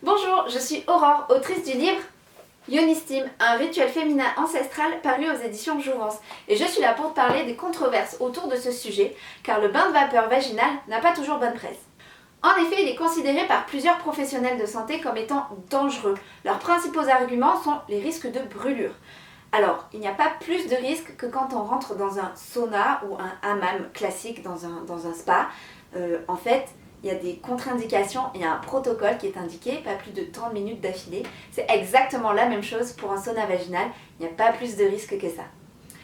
Bonjour, je suis Aurore, autrice du livre Yonistim, un rituel féminin ancestral paru aux éditions Jouvence. Et je suis là pour te parler des controverses autour de ce sujet, car le bain de vapeur vaginal n'a pas toujours bonne presse. En effet, il est considéré par plusieurs professionnels de santé comme étant dangereux. Leurs principaux arguments sont les risques de brûlure. Alors, il n'y a pas plus de risques que quand on rentre dans un sauna ou un hammam classique dans un spa. En fait, il y a des contre-indications, il y a un protocole qui est indiqué, pas plus de 30 minutes d'affilée. C'est exactement la même chose pour un sauna vaginal, il n'y a pas plus de risques que ça.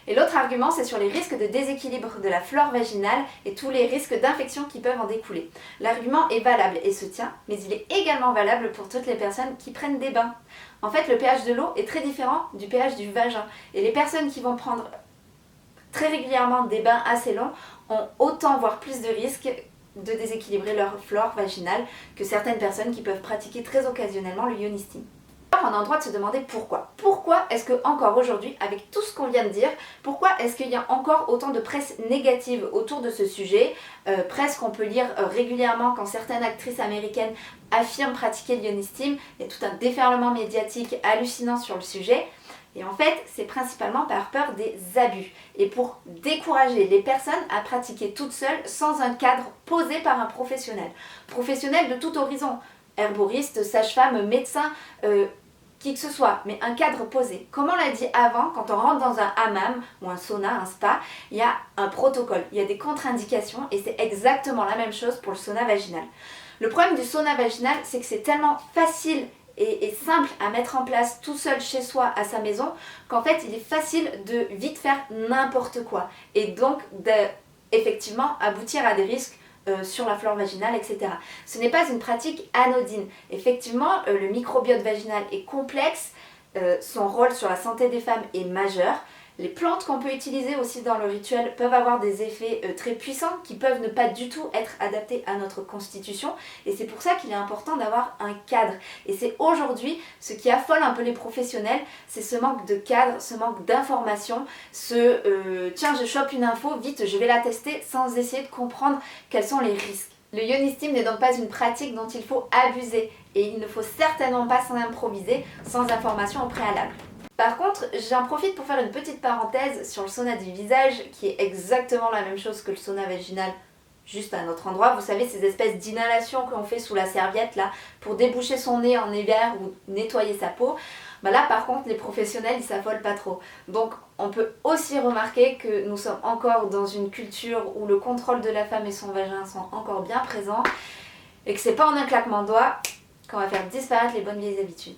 Et l'autre argument, c'est sur les risques de déséquilibre de la flore vaginale et tous les risques d'infection qui peuvent en découler. L'argument est valable et se tient, mais il est également valable pour toutes les personnes qui prennent des bains. En fait, le pH de l'eau est très différent du pH du vagin. Et les personnes qui vont prendre très régulièrement des bains assez longs ont autant, voire plus de risques de déséquilibrer leur flore vaginale que certaines personnes qui peuvent pratiquer très occasionnellement le yonistim. On a le droit de se demander pourquoi. Pourquoi est-ce que encore aujourd'hui, avec tout ce qu'on vient de dire, pourquoi est-ce qu'il y a encore autant de presse négative autour de ce sujet, presse qu'on peut lire régulièrement quand certaines actrices américaines affirment pratiquer le yonistim, il y a tout un déferlement médiatique hallucinant sur le sujet. Et en fait, c'est principalement par peur des abus et pour décourager les personnes à pratiquer toutes seules sans un cadre posé par un professionnel. Professionnel de tout horizon, herboriste, sage-femme, médecin, qui que ce soit, mais un cadre posé. Comme on l'a dit avant, quand on rentre dans un hammam ou un sauna, un spa, il y a un protocole, il y a des contre-indications et c'est exactement la même chose pour le sauna vaginal. Le problème du sauna vaginal, c'est que c'est tellement facile et simple à mettre en place tout seul chez soi à sa maison qu'en fait il est facile de vite faire n'importe quoi et donc effectivement aboutir à des risques sur la flore vaginale, etc. Ce n'est pas une pratique anodine. Effectivement, le microbiote vaginal est complexe, son rôle sur la santé des femmes est majeur. Les plantes qu'on peut utiliser aussi dans le rituel peuvent avoir des effets très puissants qui peuvent ne pas du tout être adaptés à notre constitution et c'est pour ça qu'il est important d'avoir un cadre. Et c'est aujourd'hui ce qui affole un peu les professionnels, c'est ce manque de cadre, ce manque d'information, tiens je chope une info, vite je vais la tester sans essayer de comprendre quels sont les risques. Le yonistim n'est donc pas une pratique dont il faut abuser et il ne faut certainement pas s'en improviser sans information au préalable. Par contre, j'en profite pour faire une petite parenthèse sur le sauna du visage qui est exactement la même chose que le sauna vaginal, juste à un autre endroit. Vous savez, ces espèces d'inhalations qu'on fait sous la serviette là pour déboucher son nez en hiver ou nettoyer sa peau. Bah là par contre, les professionnels ils s'affolent pas trop. Donc on peut aussi remarquer que nous sommes encore dans une culture où le contrôle de la femme et son vagin sont encore bien présents et que c'est pas en un claquement de doigts qu'on va faire disparaître les bonnes vieilles habitudes.